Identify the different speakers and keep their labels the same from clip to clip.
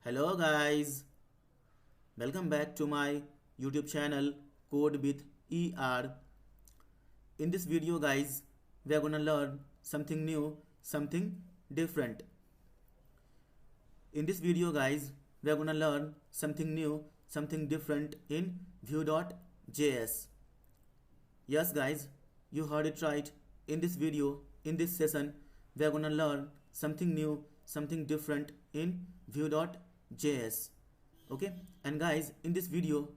Speaker 1: Hello guys, welcome back to my YouTube channel Code with ER. In this video guys, we are gonna learn something new, something different. In this video guys, we are gonna learn something new, something different in Vue.js. Yes guys, you heard it right. In this video, in this session, we are gonna learn something new, something different in Vue.js. Okay, and guys, in this video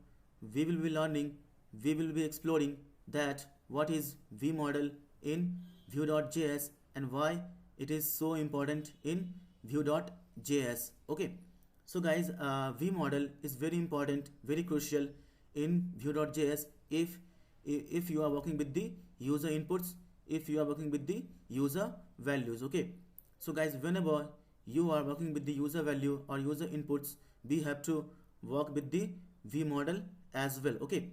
Speaker 1: we will be exploring that what is vModel in Vue.js and why it is so important in Vue.js. Okay, so guys, vModel is very important, very crucial in Vue.js if you are working with the user inputs, if you are working with the user values. Okay, so guys, whenever you are working with the user value or user inputs, we have to work with the vModel as well. Okay,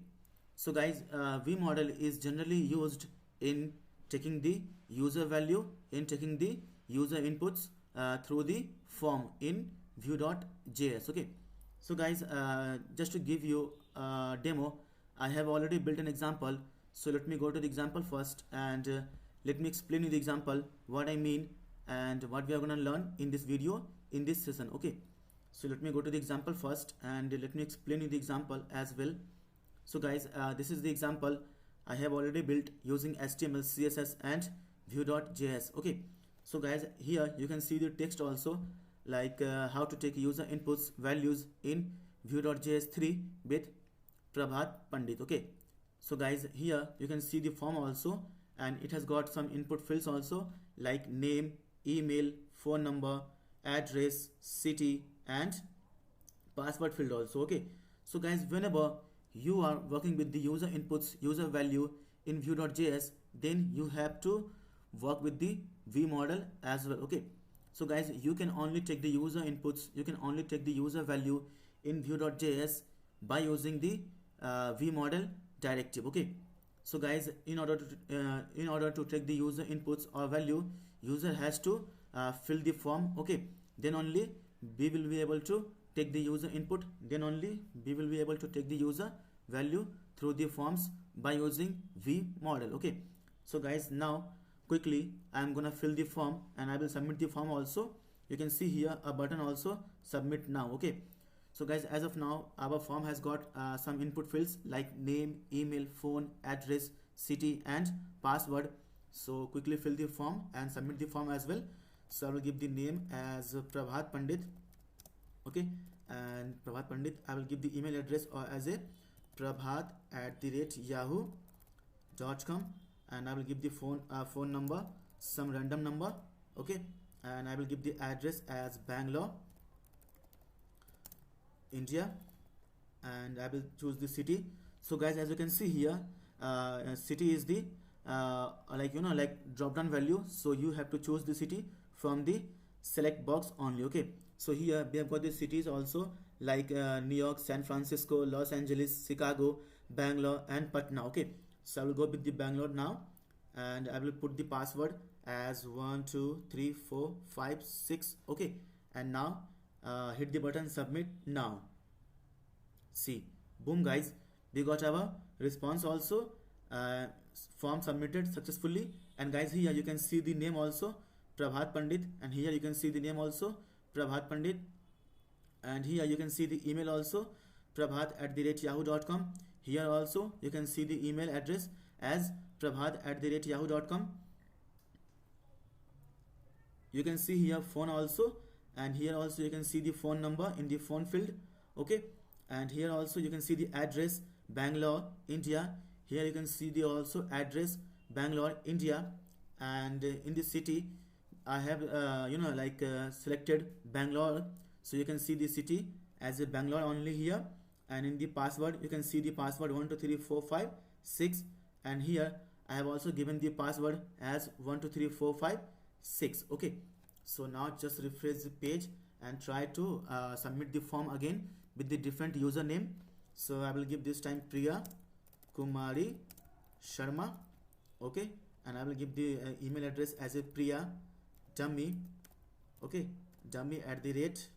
Speaker 1: so guys, vModel is generally used in taking the user value, in taking the user inputs through the form in Vue.js. Okay, so guys, just to give you a demo, I have already built an example. So let me go to the example first, and let me explain you the example, what I mean and what we are going to learn in this video, in this session. Okay, so let me go to the example first, and let me explain you the example as well. So guys, this is the example I have already built using HTML, CSS and Vue.js. Okay, so guys, here you can see the text also, like how to take user inputs values in Vue.js 3 with Prabhat Pandit. Okay, so guys, here you can see the form also, and it has got some input fields also, like name, email, phone number, address, city and password field also. Okay, so guys, whenever you are working with the user inputs, user value in Vue.js, then you have to work with the vModel as well. Okay, so guys, you can only take the user inputs, you can only take the user value in Vue.js by using the vModel directive. Okay, so guys, in order to take the user inputs or value, user has to fill the form. Okay, then only we will be able to take the user input, then only we will be able to take the user value through the forms by using vModel. Okay, so guys, now quickly I am gonna fill the form and I will submit the form also. You can see here a button also, submit now. Okay, so guys, as of now our form has got some input fields like name, email, phone, address, city and password. So quickly fill the form and submit the form as well. So I will give the name as Prabhat Pandit. Okay, and Prabhat Pandit, I will give the email address or as a prabhat@yahoo.com, and I will give the phone number, some random number. Okay, and I will give the address as Bangalore, India, and I will choose the city. So guys, as you can see here, city is the like drop down value, so you have to choose the city from the select box only. Okay, so here we have got the cities also, like New York, San Francisco, Los Angeles, Chicago, Bangalore and Patna. Okay, so I will go with the Bangalore now, and I will put the password as 1 2 3 4 5 6. Okay, and now hit the button submit now. See, boom guys, we got our response also, uh, form submitted successfully. And guys, here you can see the name also, Prabhat Pandit, and here you can see the name also, Prabhat Pandit, and here you can see the email also, prabhat@yahoo.com. Here also you can see the email address as prabhat@yahoo.com. You can see here phone also, and here also you can see the phone number in the phone field. Okay, and here also you can see the address Bangalore, India. Here you can see the also address Bangalore, India, and in the city I have selected Bangalore, so you can see the city as a Bangalore only here. And in the password you can see the password 1 2 3 4 5 6, and here I have also given the password as 1 2 3 4 5 6. Okay, so now just refresh the page and try to submit the form again with the different username. So I will give this time Priya Kumari Sharma. Okay, and I will give the email address as a Priya dummy. Okay, dummy at the rate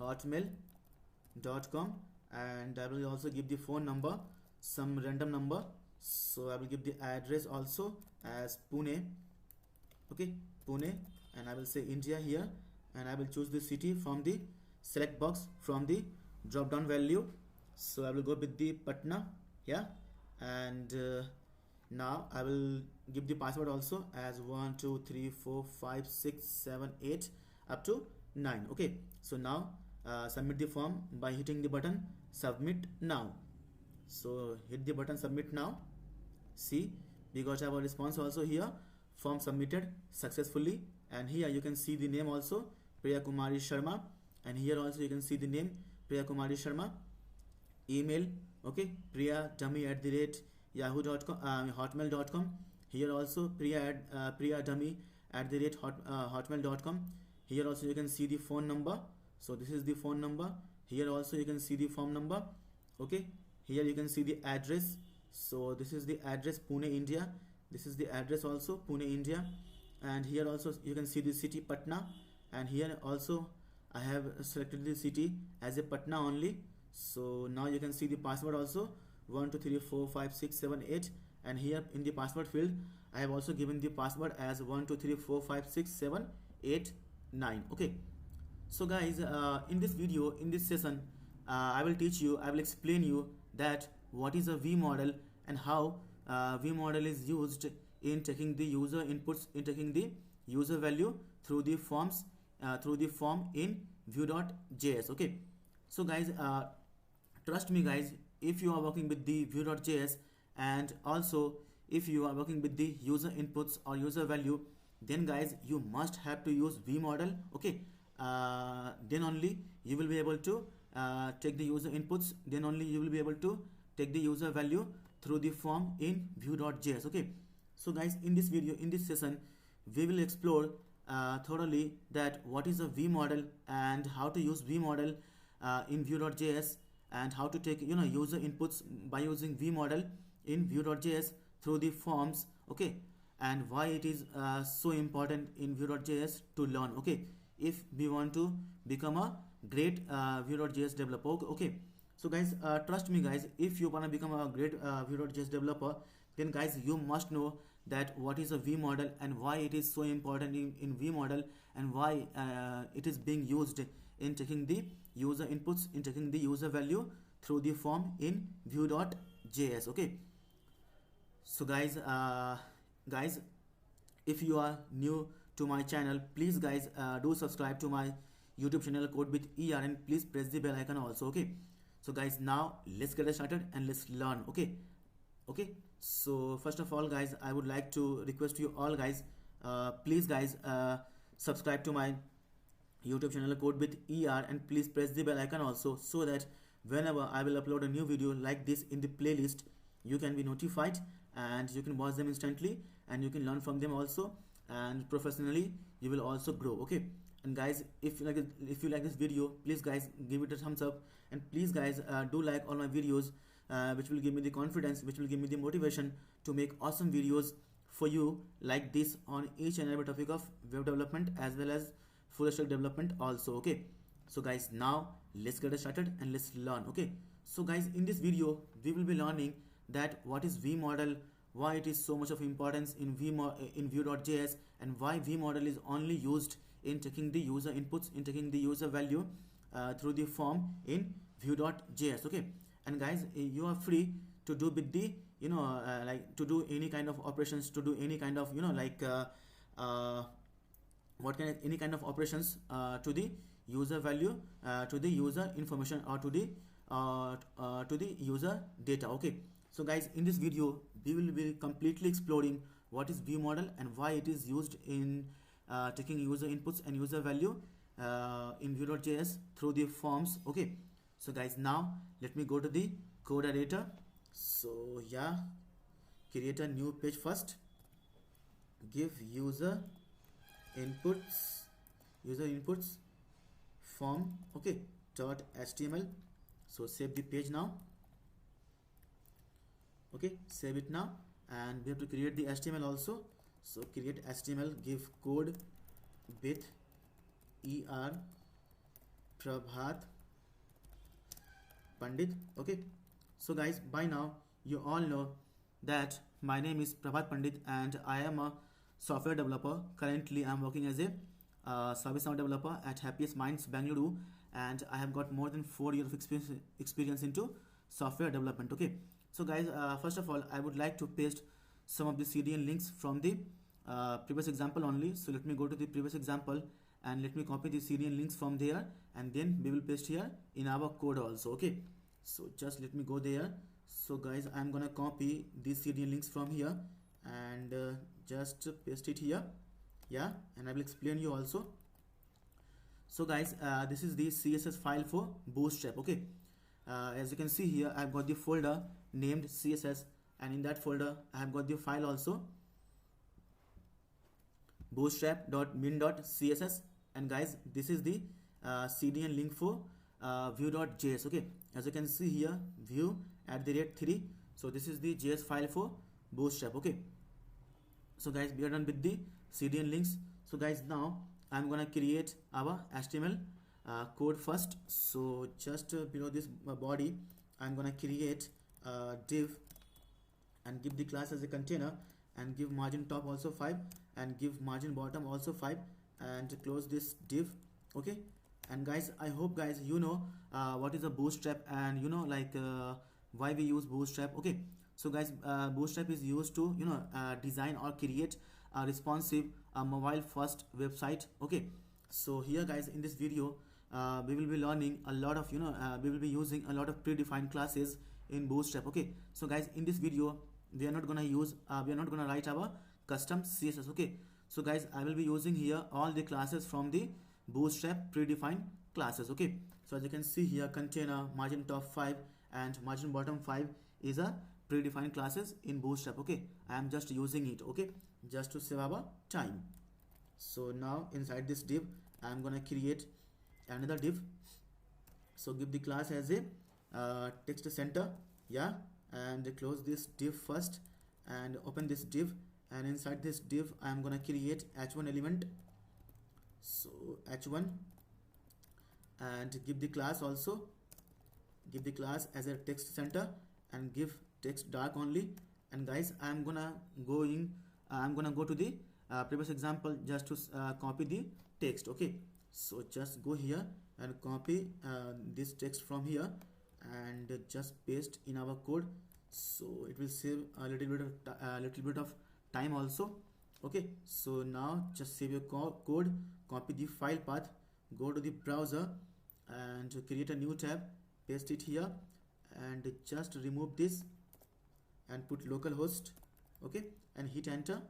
Speaker 1: hotmail.com, and I will also give the phone number, some random number. So I will give the address also as Pune, okay, Pune, and I will say India here, and I will choose the city from the select box from the drop down value. So I will go with the Patna, yeah, and now I will give the password also as 1 2 3 4 5 6 7 8 up to 9. Okay, so now submit the form by hitting the button submit now. So hit the button submit now. See, we got our response also here, form submitted successfully, and here you can see the name also, Priya Kumari Sharma, and here also you can see the name Priya Kumari Sharma. Email, okay, priyadummy@yahoo.com, hotmail.com. Here also priyadummy@hotmail.com. Here also you can see the phone number. So this is the phone number. Here also you can see the phone number. Okay, here you can see the address. So this is the address, Pune, India. This is the address also, Pune, India. And here also you can see the city, Patna. And here also I have selected the city as a Patna only. So now you can see the password also, 1 2 3 4 5 6 7 8, and here in the password field I have also given the password as 1 2 3 4 5 6 7 8 9. Okay, so guys, in this video, in this session, I will teach you, I will explain you that what is a V model and how V model is used in taking the user inputs, in taking the user value through the forms, through the form in Vue.js. Okay, so guys, trust me guys, if you are working with the Vue.js, and also if you are working with the user inputs or user value, then guys you must have to use V model. Okay, then only you will be able to take the user inputs, then only you will be able to take the user value through the form in Vue.js. Okay, so guys, in this video, in this session, we will explore thoroughly that what is a V model and how to use V model in Vue.js, and how to take user inputs by using V model in Vue.js through the forms. Okay, and why it is so important in Vue.js to learn. Okay, if we want to become a great Vue.js developer. Okay, so guys, trust me guys, if you want to become a great Vue.js developer, then guys you must know that what is a V model and why it is so important in V model, and why it is being used in taking the user inputs, in taking the user value through the form in Vue.js. Okay, so guys, if you are new to my channel, please guys do subscribe to my YouTube channel Code with ER, and please press the bell icon also. Okay, so guys, now let's get started and let's learn. Okay, so first of all guys, I would like to request you all guys, please guys subscribe to my YouTube channel Code with ER, and please press the bell icon also, so that whenever I will upload a new video like this in the playlist, you can be notified and you can watch them instantly, and you can learn from them also, and professionally you will also grow. Okay, and guys, if you like this video, please guys give it a thumbs up, and please guys do like all my videos, which will give me the confidence, which will give me the motivation to make awesome videos for you like this on each and every topic of web development as well as full stack development also. Okay, so guys, now let's get started and let's learn. Okay, so guys, in this video we will be learning that what is V model, why it is so much of importance in Vue.js, and why V model is only used in taking the user inputs, in taking the user value through the form in Vue.js. Okay, and guys, you are free to do with the like to do any kind of operations, to do any kind of any kind of operations to the user value, to the user information, or to the user data. Okay, so guys, in this video we will be completely exploring what is V model and why it is used in taking user inputs and user value in Vue.js through the forms. Okay, so guys, now let me go to the code editor. So yeah, create a new page first, give user inputs form, okay, .html. so save the page now. Okay, save it now, and we have to create the HTML also. So create HTML, give code with ER Prabhat Pandit. Okay, so guys, by now you all know that my name is Prabhat Pandit and I am a software developer. Currently I'm working as a ServiceNow developer at Happiest Minds Bangalore, and I have got more than 4 years of experience into software development. Okay, so guys, first of all I would like to paste some of the CDN links from the previous example only. So let me go to the previous example and let me copy the CDN links from there, and then we will paste here in our code also. Okay, so just let me go there. So guys, I'm gonna copy these CDN links from here and just paste it here. Yeah, and I will explain you also. So guys, this is the CSS file for Bootstrap. Okay, as you can see here, I've got the folder named CSS, and in that folder I have got the file also, bootstrap.min.css. and guys, this is the CDN link for vue.js. okay, as you can see here, vue@3. so this is the JS file for Bootstrap. Okay, so guys, we are done with the CDN links. So guys, now I'm gonna create our HTML code first. So just below this body, I'm gonna create a div and give the class as a container, and give margin top also 5, and give margin bottom also 5, and close this div. Okay, and guys, I hope guys you know what is a Bootstrap, and you know like why we use Bootstrap. Okay, so guys, Bootstrap is used to design or create a responsive mobile first website. Okay, so here guys, in this video we will be learning a lot of we will be using a lot of predefined classes in Bootstrap. Okay, so guys, in this video we are not gonna write our custom CSS. Okay, so guys, I will be using here all the classes from the Bootstrap predefined classes. Okay, so as you can see here, container, margin top 5 and margin bottom 5 is a predefined classes in Bootstrap. Okay, I am just using it, okay, just to save our time. So now inside this div I am gonna create another div. So give the class as a text center. Yeah, and close this div first and open this div, and inside this div I am gonna create h1 element. So h1, and give the class also, give the class as a text center and give text dark only. And guys, I'm gonna go to the previous example just to copy the text. Okay, so just go here and copy this text from here and just paste in our code, so it will save a little bit of time also. Okay, so now just save your code, copy the file path, go to the browser and create a new tab, paste it here, and just remove this and put localhost. Okay, and hit enter.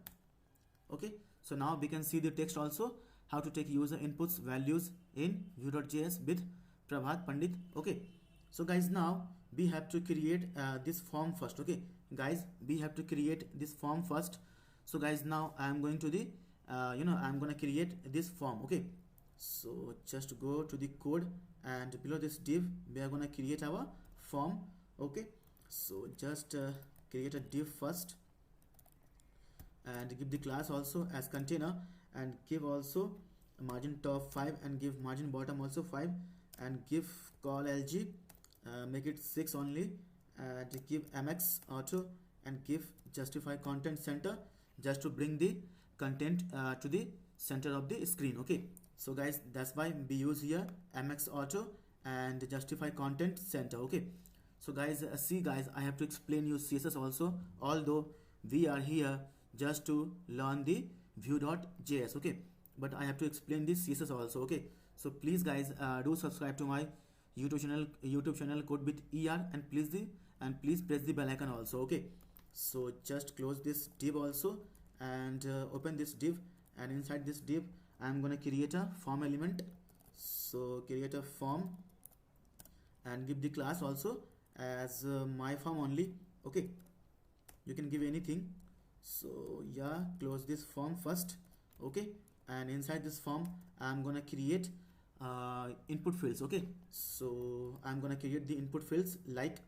Speaker 1: Okay, so now we can see the text also, how to take user inputs values in vue.js with Prabhat Pandit. Okay, so guys, now we have to create this form first. Okay guys, we have to create this form first. So guys, now I am going to the I'm gonna create this form. Okay, so just go to the code, and below this div we are gonna create our form. Okay, so just create a div first and give the class also as container, and give also margin top 5 and give margin bottom also 5, and give call lg, make it 6 only, and give mx auto, and give justify content center, just to bring the content to the center of the screen. Okay, so guys, that's why we use here mx auto and justify content center. Okay, so guys, see guys, I have to explain you CSS also, although we are here just to learn the vue.js. Okay, but I have to explain this CSS also. Okay, so please guys, do subscribe to my YouTube channel Code with ER, and please press the bell icon also. Okay, so just close this div also and open this div, and inside this div I'm gonna create a form element. So create a form and give the class also as my form only. Okay, you can give anything. So yeah, close this form first. Okay, and inside this form I'm gonna create input fields. Okay, so I'm gonna create the input fields like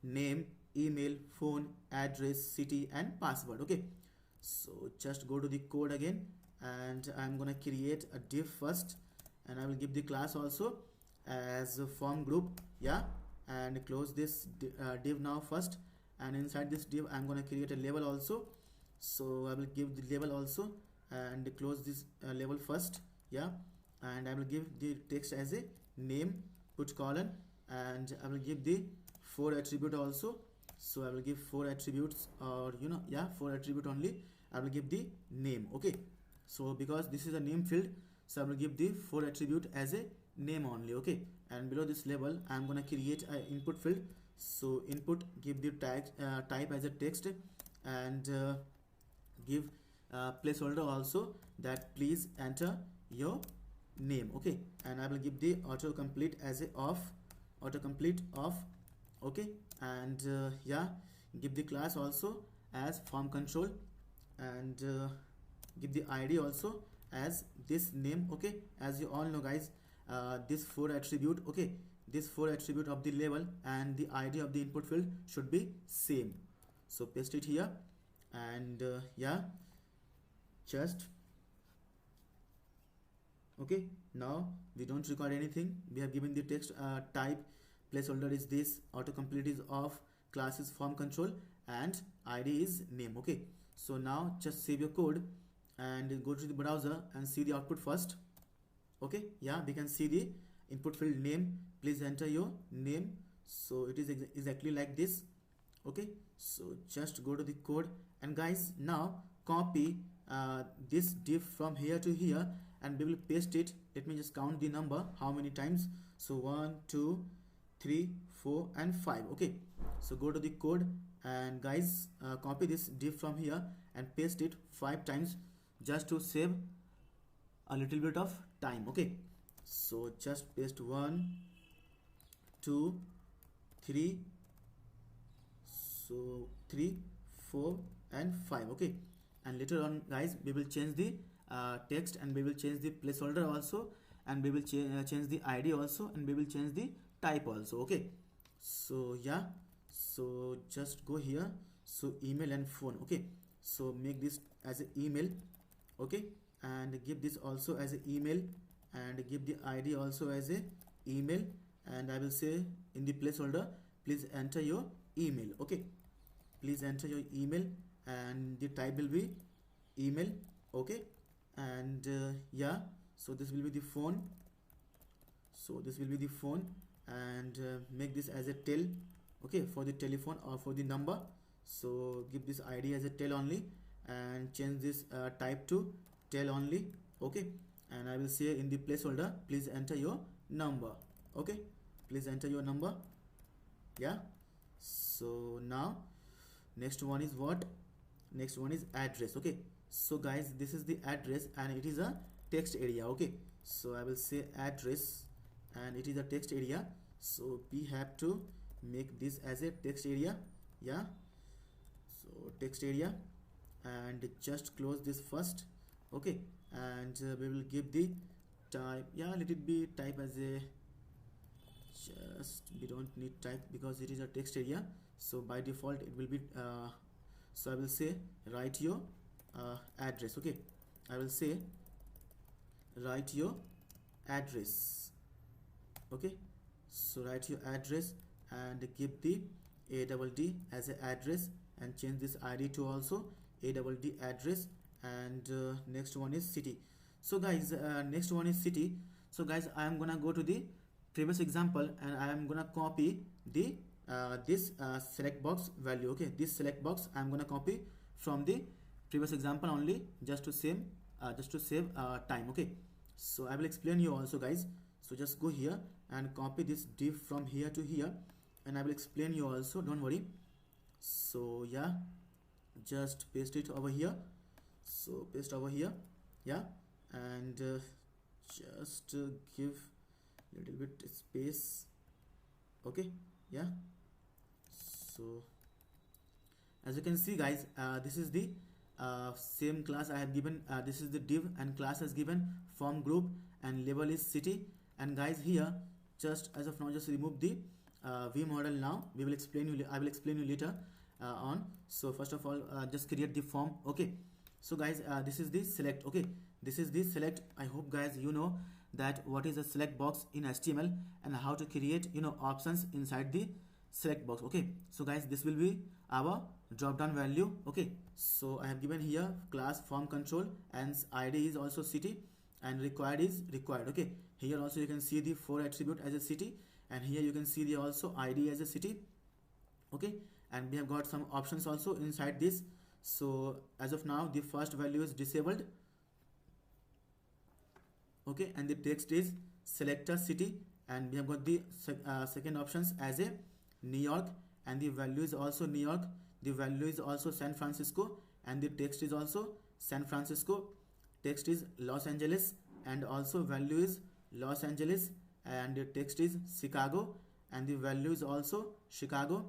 Speaker 1: name, email, phone, address, city and password. Okay, so just go to the code again, and I'm gonna create a div first, and I will give the class also as a form group, yeah, and close this div now first, and inside this div I'm gonna create a label also. So I will give the label also and close this label first, yeah, and I will give the text as a name, put colon, and I will give the 4 attribute also. So I will give 4 attributes, or yeah, 4 attribute only. I will give the name, okay. So because this is a name field, so I will give the 4 attribute as a name only, okay. And below this label I'm gonna create an input field. So input, give the type as a text, and give placeholder also, that please enter your name, okay. And I will give the autocomplete as a off, autocomplete off, okay. And yeah, give the class also as form control, and give the id also as this name, okay. As you all know guys, this 4 attribute, okay, this 4 attribute of the label and the id of the input field should be same. So paste it here, and yeah, just okay. Now we don't record anything, we have given the text type, placeholder is this, autocomplete is off, class is form control, and id is name, okay. So now just save your code and go to the browser and see the output first, okay. Yeah, we can see the input field name, please enter your name. So it is exactly like this, okay. So just go to the code, and guys now copy this div from here to here, and we will paste it. Let me just count the number how many times. So 1 2 3 4 and 5, okay. So go to the code, and guys copy this div from here and paste it 5 times, just to save a little bit of time, okay. So just paste 1 2 3, so 3 4 and 5, okay. And later on guys we will change the text, and we will change the placeholder also, and we will change the id also, and we will change the type also, okay. So yeah, so just go here, so email and phone, okay. So make this as an email, okay, and give this also as an email, and give the id also as a email, and I will say in the placeholder, please enter your email, okay. Please enter your email, and the type will be email, okay. And yeah, so this will be the phone, so this will be the phone, and make this as a tel, okay, for the telephone or for the number. So give this id as a tel only, and change this type to tel only, okay. And I will say in the placeholder, please enter your number, okay. Please enter your number, yeah. So now next one is what? Next one is address, okay. So guys, this is the address, and it is a text area, okay. So I will say address, and it is a text area, so we have to make this as a text area, yeah. So text area, and just close this first, okay. And we will give the type, yeah, let it be type as a, just we don't need type because it is a text area, so by default it will be so I will say write your address, okay. I will say write your address, okay. So write your address, and give the ADD as a address, and change this id to also ADD address. And next one is city. So guys, next one is city. So guys, I am gonna go to the previous example, and I am gonna copy the this select box value, okay. This select box I am gonna copy from the previous example only, just to save time, okay. So I will explain you also guys. So just go here and copy this div from here to here, and I will explain you also, don't worry. So yeah, just paste it over here, so paste over here, yeah. And just give little bit space, okay, yeah. So as you can see guys, this is the same class I have given, this is the div, and class has given form group, and label is city. And guys here, just as of now, just remove the view model. Now we will explain you, I will explain you later on. So first of all, just create the form, okay. So guys, this is the select, okay. This is the select. I hope guys you know that what is a select box in HTML and how to create options inside the select box. Okay, so guys, this will be our drop down value. Okay, so I have given here class form control, and ID is also city, and required is required. Okay, here also you can see the for attribute as a city, and here you can see the also ID as a city. Okay, and we have got some options also inside this. So as of now the first value is disabled. Okay, and the text is select a city, and we have got the second options as a New York, and the value is also New York, the value is also San Francisco, and the text is also San Francisco, text is Los Angeles, and also value is Los Angeles, and the text is Chicago, and the value is also Chicago,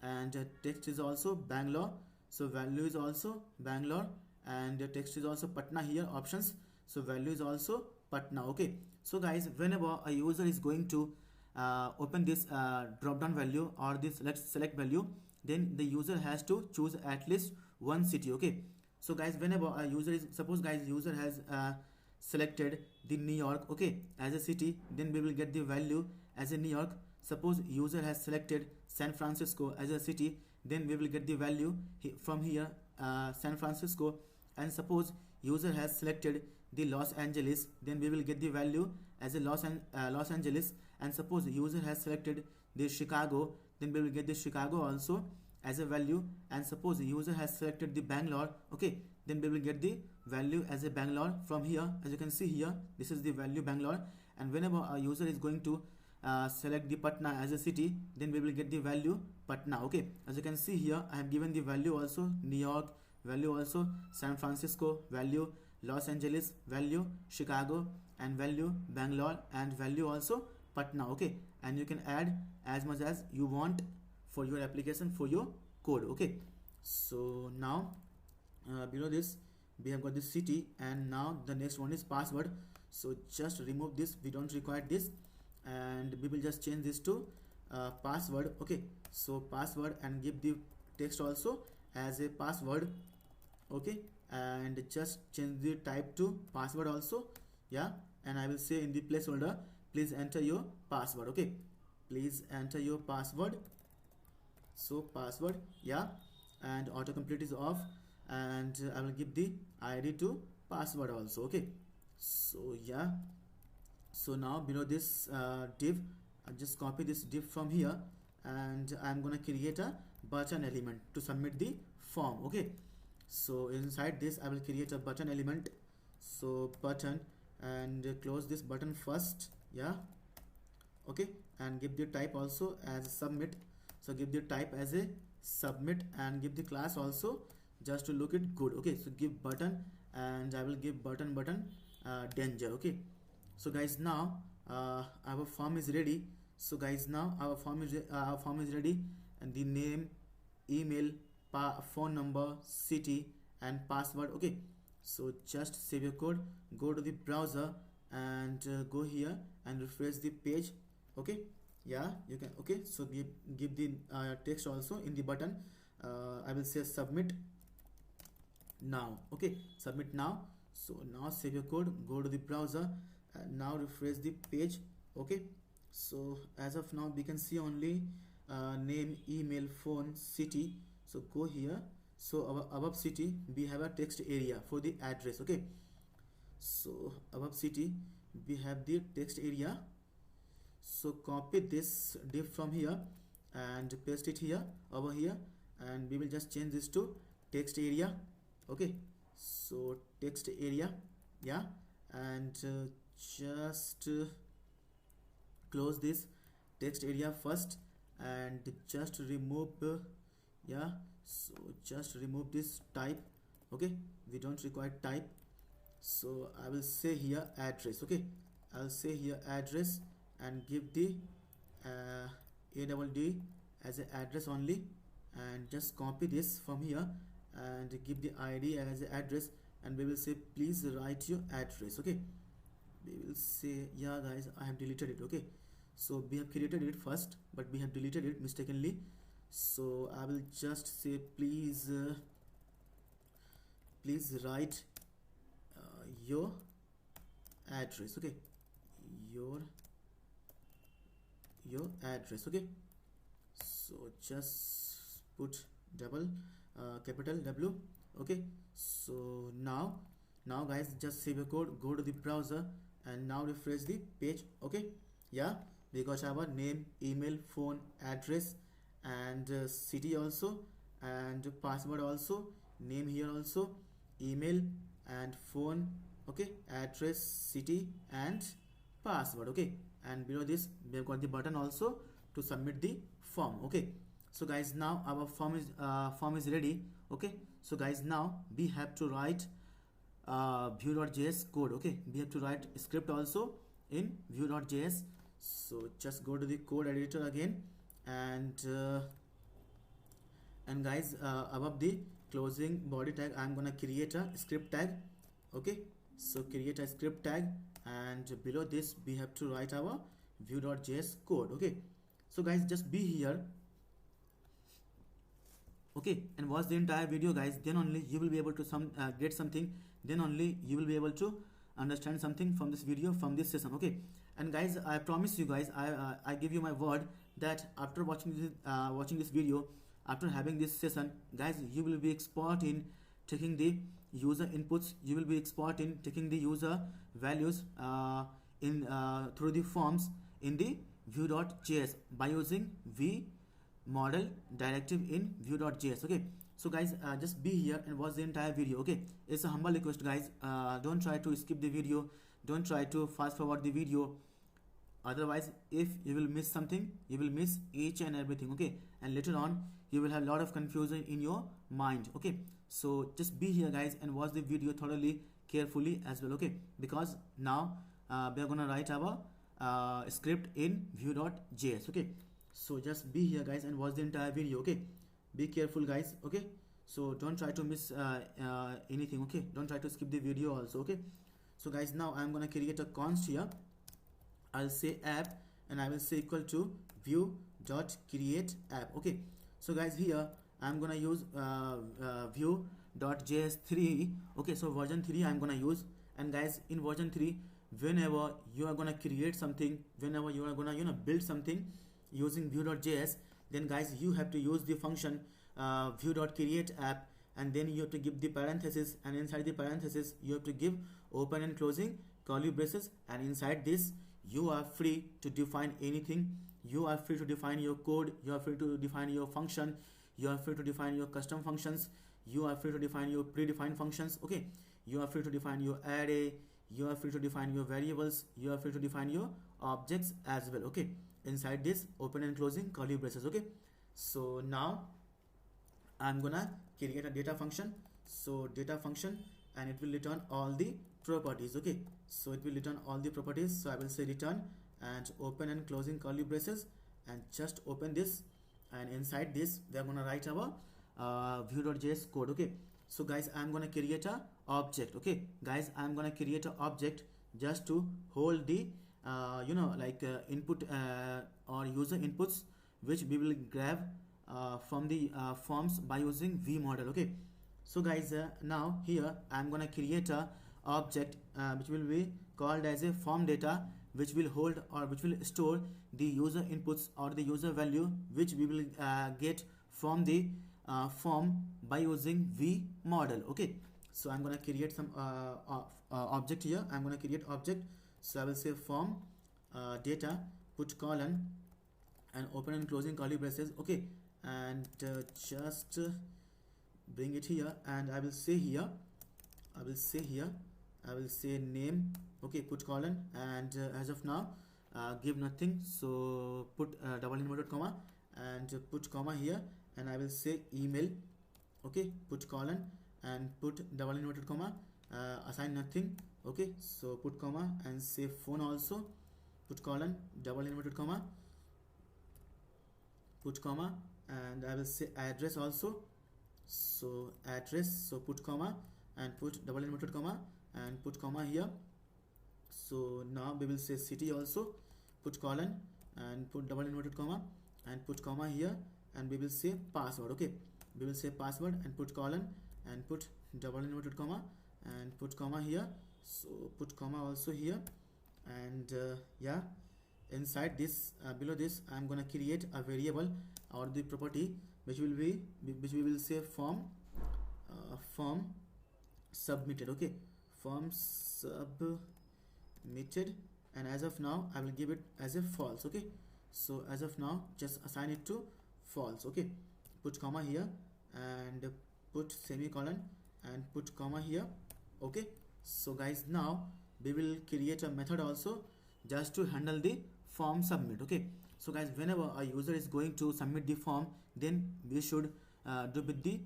Speaker 1: and text is also Bangalore, so value is also Bangalore, and the text is also Patna here options, so value is also Patna. Okay, so guys, whenever a user is going to open this drop down value or this select value, then the user has to choose at least one city. Okay, so guys, whenever a user is, suppose guys, user has selected the New York, okay, as a city, then we will get the value as a New York. Suppose user has selected San Francisco as a city, then we will get the value from here San Francisco. And suppose user has selected the Los Angeles, then we will get the value as a Los Angeles. And suppose user has selected the Chicago, then we will get the Chicago also as a value. And suppose user has selected the Bangalore, okay, then we will get the value as a Bangalore from here. As you can see here, this is the value Bangalore. And whenever a user is going to select the Patna as a city, then we will get the value Patna. Okay, as you can see here, I have given the value also New York, value also San Francisco, value Los Angeles, value Chicago, and value Bangalore, and value also Patna. Okay, and you can add as much as you want for your application, for your code. Okay, so now below this we have got the city, and now the next one is password. So just remove this, we don't require this, and we will just change this to password. Okay, so password, and give the text also as a password. Okay, and just change the type to password also. Yeah, and I will say in the placeholder, please enter your password. Okay, please enter your password. So password, yeah, and autocomplete is off, and I will give the ID to password also. Okay, so yeah, so now below this div, I just copy this div from here, and I'm gonna create a button element to submit the form. Okay, so inside this I will create a button element. So button, and close this button first. Yeah, okay, and give the type also as submit. So give the type as a submit, and give the class also just to look it good. Okay, so give button, and I will give button danger. Okay, so guys, now our form is ready. So guys, now our form is ready, and the name, email, phone number, city, and password. Okay, so just save your code, go to the browser, and go here and refresh the page. Okay, yeah, you can. Okay, so give the text also in the button. I will say submit now. Okay, submit now. So now save your code, go to the browser, and now refresh the page. Okay, so as of now we can see only name, email, phone, city. So go here. So above city we have a text area for the address. Okay, so above city we have the text area. So copy this div from here and paste it here, over here, and we will just change this to text area. Okay, so text area, yeah, and just close this text area first, and just remove yeah, so just remove this type. Okay, we don't require type. So I will say here address. Okay, I'll say here address, and give the ADD as an address only, and just copy this from here and give the ID as an address, and we will say please write your address. Okay, we will say, yeah guys, I have deleted it. Okay, so we have created it first, but we have deleted it mistakenly. So I will just say please please write your address. Okay, your address. Okay, so just put double capital W. Okay, so now guys, just save your code, go to the browser, and now refresh the page. Okay, yeah, we got our name, email, phone, address, and city also, and password also, name here also, email and phone. Okay, address, city, and password. Okay, and below this we have got the button also to submit the form. Okay, so guys, now our form is ready. Okay, so guys, now we have to write vue.js code. Okay, we have to write script also in vue.js. So just go to the code editor again, and guys, above the closing body tag, I'm gonna create a script tag. Okay, so create a script tag, and below this we have to write our vue.js code. Okay, so guys, just be here. Okay, and watch the entire video, guys, then only you will be able to get something, then only you will be able to understand something from this video, from this session. Okay, and guys, I promise you guys, I give you my word that after watching this video, after having this session, guys, you will be expert in taking the user inputs, you will be expert in taking the user values in through the forms in the vue.js by using v model directive in vue.js. Okay, so guys, just be here and watch the entire video. Okay, it's a humble request, guys, don't try to skip the video, don't try to fast forward the video, otherwise if you will miss something, you will miss each and everything. Okay, and later on you will have a lot of confusion in your mind. Okay, so just be here, guys, and watch the video thoroughly, carefully as well. Okay, because now we are gonna write our script in vue.js. Okay, so just be here, guys, and watch the entire video. Okay, be careful, guys. Okay, so don't try to miss anything. Okay, don't try to skip the video also. Okay, so guys, now I'm gonna create a const here. I'll say app, and I will say equal to vue.create app. Okay, so guys, here I'm gonna use vue.js 3. Okay, so version 3 I'm gonna use. And guys, in version 3, whenever you are gonna create something, whenever you are gonna build something using vue.js, then guys, you have to use the function vue.create app, and then you have to give the parenthesis, and inside the parenthesis you have to give open and closing curly braces, and inside this you are free to define anything. You are free to define your code, you are free to define your function, you are free to define your custom functions, you are free to define your predefined functions. Okay, you are free to define your array, you are free to define your variables, you are free to define your objects as well. Okay, inside this open and closing curly braces. Okay, so now I'm gonna create a data function. So data function, and it will return all the properties. Okay, so it will return all the properties. So I will say return and open and closing curly braces, and just open this, and inside this we are gonna write our vue.js code. Okay, so guys, I'm gonna create a object. Okay, guys, I'm gonna create a object just to hold the input or user inputs, which we will grab from the forms by using v model. Okay, so guys, now here I'm gonna create a object which will be called as a form data, which will hold or which will store the user inputs or the user value, which we will get from the form by using v model. Okay, so I'm gonna create some object here. I'm gonna create object. So I will say form data, put colon, and open and closing curly braces. Okay, and just bring it here, and I will say here, I will say name. Okay, put colon, and as of now give nothing, so put double inverted comma, and put comma here, and I will say email. Okay, put colon and put double inverted comma, assign nothing. Okay, so put comma, and say phone also, put colon, double inverted comma, put comma, and I will say address also, so address, so put comma and put double inverted comma and put comma here. So now we will say city also, put colon and put double inverted comma and put comma here, and we will say password. Okay, we will say password and put colon and put double inverted comma and put comma here, so put comma also here, and yeah, inside this below this I'm gonna create a variable or the property which will be which we will say form submitted. Okay, form submitted, and as of now I will give it as a false. Okay, so as of now just assign it to false. Okay, put comma here and put semicolon and put comma here. Okay, so guys, now we will create a method also just to handle the form submit. Okay, so guys, whenever a user is going to submit the form, then we should do with the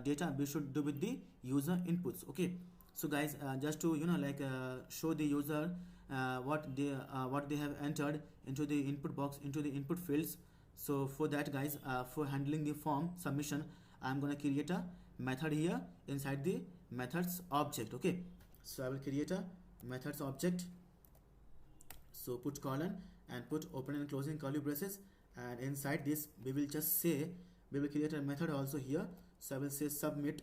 Speaker 1: data, we should do with the user inputs. Okay, so guys, just to show the user what they have entered into the input box, into the input fields. So for that guys, for handling the form submission, I'm gonna create a method here inside the methods object. Okay, so I will create a methods object. So put colon and put open and closing curly braces, and inside this we will just say, we will create a method also here. So I will say submit.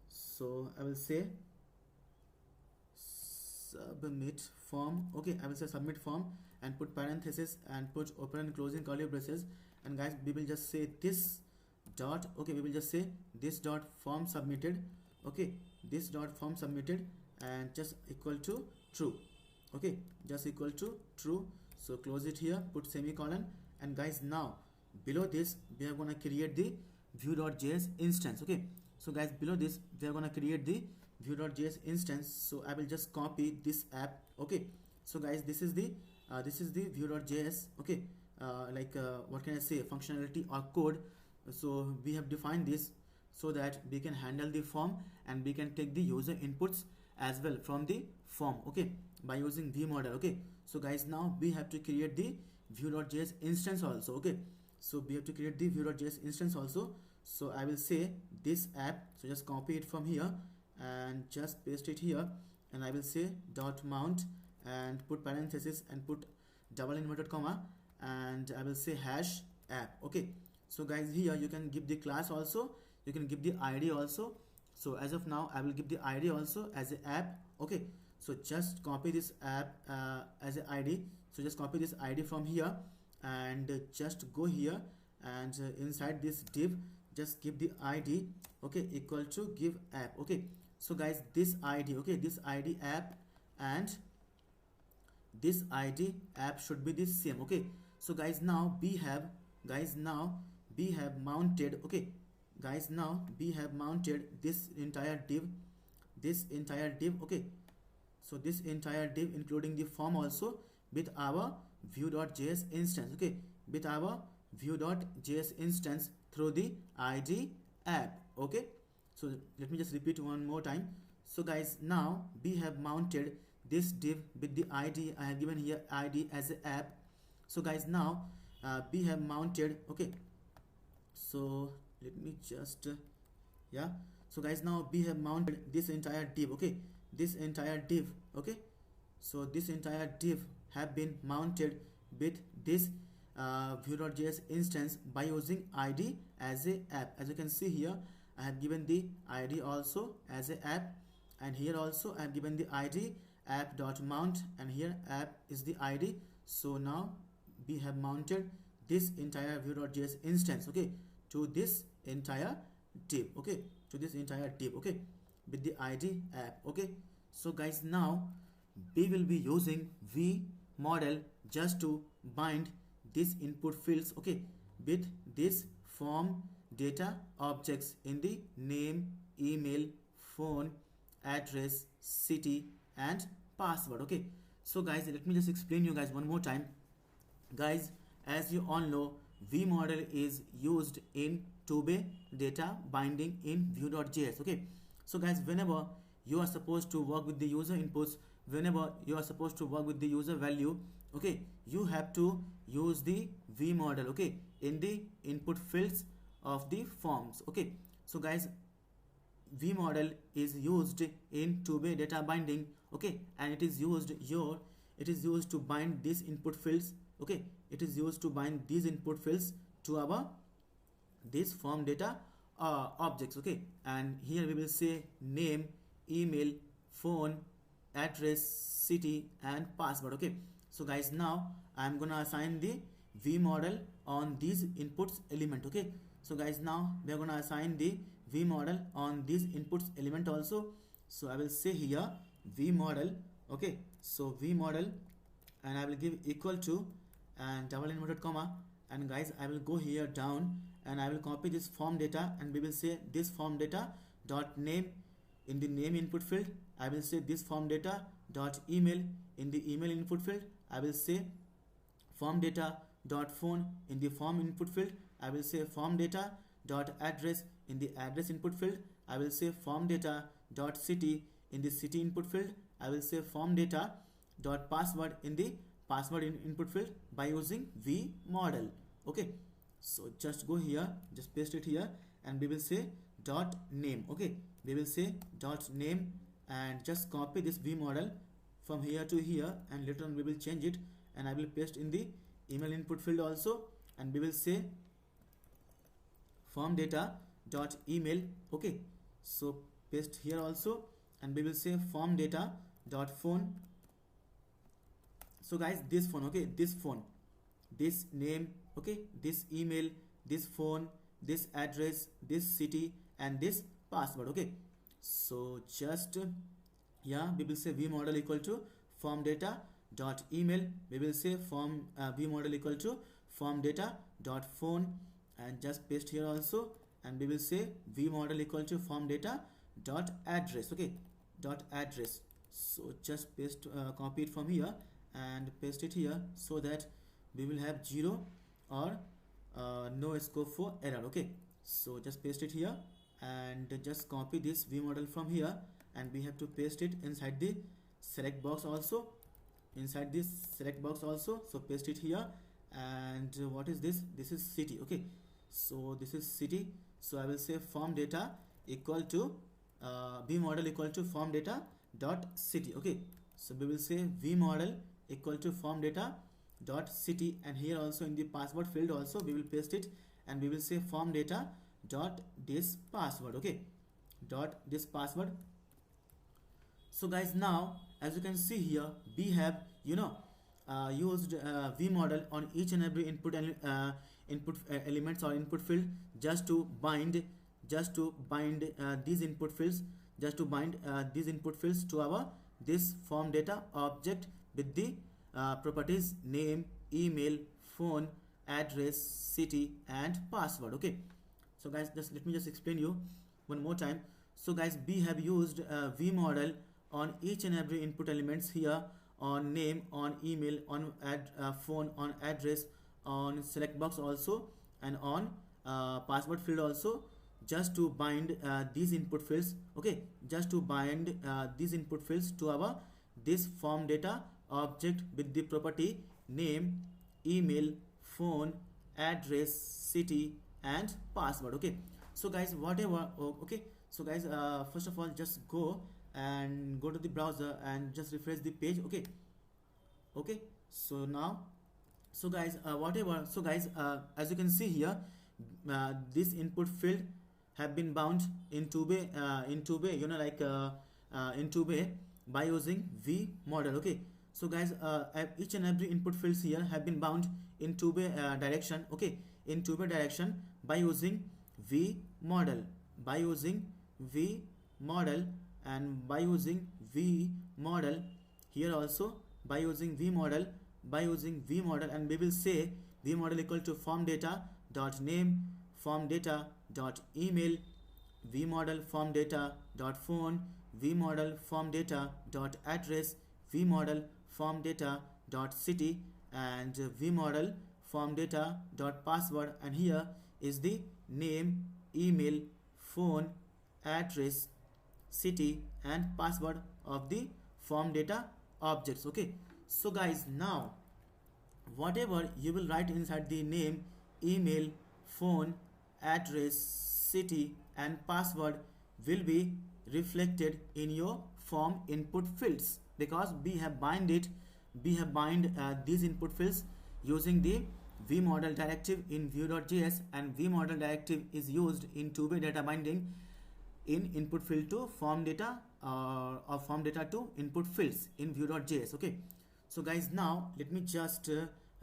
Speaker 1: So I will say submit form. Okay, I will say submit form and put parenthesis and put open and closing curly braces, and guys, we will just say this dot. Okay, we will just say this dot form submitted. Okay, this dot form submitted, and just equal to true. Okay, just equal to true. So close it here, put semicolon, and guys, now below this we are going to create the view.js instance. Okay, so guys, below this we are going to create the view.js instance. So I will just copy this app. Okay, so guys, this is the view.js. Okay, what can I say, functionality or code. So we have defined this so that we can handle the form and we can take the user inputs as well from the form. Okay, by using vmodel. Okay, so guys, now we have to create the view.js instance also. Okay, so we have to create the view.js instance also. So I will say this app, so just copy it from here and just paste it here, and I will say dot mount and put parenthesis and put double inverted comma, and I will say hash app. Okay, so guys, here you can give the class also, you can give the id also. So as of now I will give the id also as a app. Okay, so just copy this app as a id. So just copy this id from here and just go here, and inside this div just give the id. Okay, equal to give app. Okay, so guys, this id, okay, this id app and this id app should be the same. Okay, so guys, now we have mounted. Okay, guys, now we have mounted this entire div. Okay, so this entire div including the form also with our view.js instance. Okay, with our view.js instance through the id app. Okay, so let me just repeat one more time. So guys, now we have mounted this div with the id. I have given here id as a app. So guys, now we have mounted. Okay, so let me just yeah, so guys, now we have mounted this entire div. Okay, this entire div. Okay, so this entire div have been mounted with this view.js instance by using id as a app. As you can see here, I have given the id also as a app, and here also I have given the id app.mount, and here app is the id. So now we have mounted this entire view.js instance. Okay, to this entire div. Okay, to this entire div. Okay, with the id app. Okay, so guys, now we will be using vmodel just to bind these input fields. Okay, with this form data objects in the name, email, phone, address, city, and password. Okay, so guys, let me just explain you guys one more time. Guys, as you all know, vmodel is used in two-way data binding in view.js. Okay, so guys, whenever you are supposed to work with the user inputs, whenever you are supposed to work with the user value, okay, you have to use the vmodel. Okay, in the input fields of the forms. Okay, so guys, vmodel is used in two-way data binding. Okay, and it is used to bind these input fields. Okay, it is used to bind these input fields to our this form data objects. Okay, and here we will say name, email, phone, address, city, and password. Okay, so guys, now I'm gonna assign the v model on these inputs element. Okay, so guys, now we are gonna assign the v model on these inputs element also. So I will say here v model. Okay, so v model, and I will give equal to and double inverted comma, and guys, I will go here down and I will copy this form data, and we will say this form data dot name. In the name input field, I will say this form data dot email. In the email input field, I will say form data dot phone. In the form input field, I will say form data dot address. In the address input field, I will say form data dot city. In the city input field, I will say form data dot password in the password input field by using v model. Okay, so just go here, just paste it here, and we will say dot name. Okay, we will say dot name, and just copy this v model from here to here, and later on we will change it, and I will paste in the email input field also, and we will say form data dot email. Okay, so paste here also, and we will say form data dot phone. So guys, this phone, okay, this phone, this name, okay, this email, this phone, this address, this city, and this password. Okay, so just yeah, we will say v model equal to form data dot email. We will say form v model equal to form data dot phone, and just paste here also, and we will say v model equal to form data dot address. Okay, dot address. So just paste copy it from here and paste it here, so that we will have 0 or no scope for error. Okay, so just paste it here, and just copy this v model from here, and we have to paste it inside the select box also, inside this select box also. So paste it here, and what is this? This is city. Okay, so this is city. So I will say form data equal to v model equal to form data dot city. Okay, so we will say v model equal to form data dot city, and here also in the password field also we will paste it, and we will say form data dot this password. Okay, dot this password. So guys, now as you can see here, we have used v model on each and every input elements or input field, just to bind these input fields, these input fields to our this form data object with the properties name, email, phone, address, city, and password. Okay, so guys, just let me just explain you one more time. So guys, we have used v model on each and every input elements here, on name, on email, on phone, on address, on select box also, and on password field also, just to bind these input fields. Okay, just to bind these input fields to our this form data object with the property name, email, phone, address, city, and password. Okay, so guys, whatever. Okay, so guys, first of all, just go to the browser and just refresh the page. Okay, so now, so guys, as you can see here, this input field have been bound in two way, in two way by using v model. Okay, so guys, each and every input fields here have been bound in two way direction. Okay, in two way direction by using v model, and by using v model here also, by using v model, and we will say v model equal to form data dot name, form data dot email, v model form data dot phone, v model form data dot address, v model form data dot city, and v model form data dot password. And here is the name, email, phone, address, city, and password of the form data objects. Okay, so guys, now whatever you will write inside the name, email, phone, address, city, and password will be reflected in your form input fields, because we have bind these input fields using the vmodel directive in vue.js, and vmodel directive is used in two-way data binding in input field to form data or form data to input fields in view.js. Okay, so guys, now let me just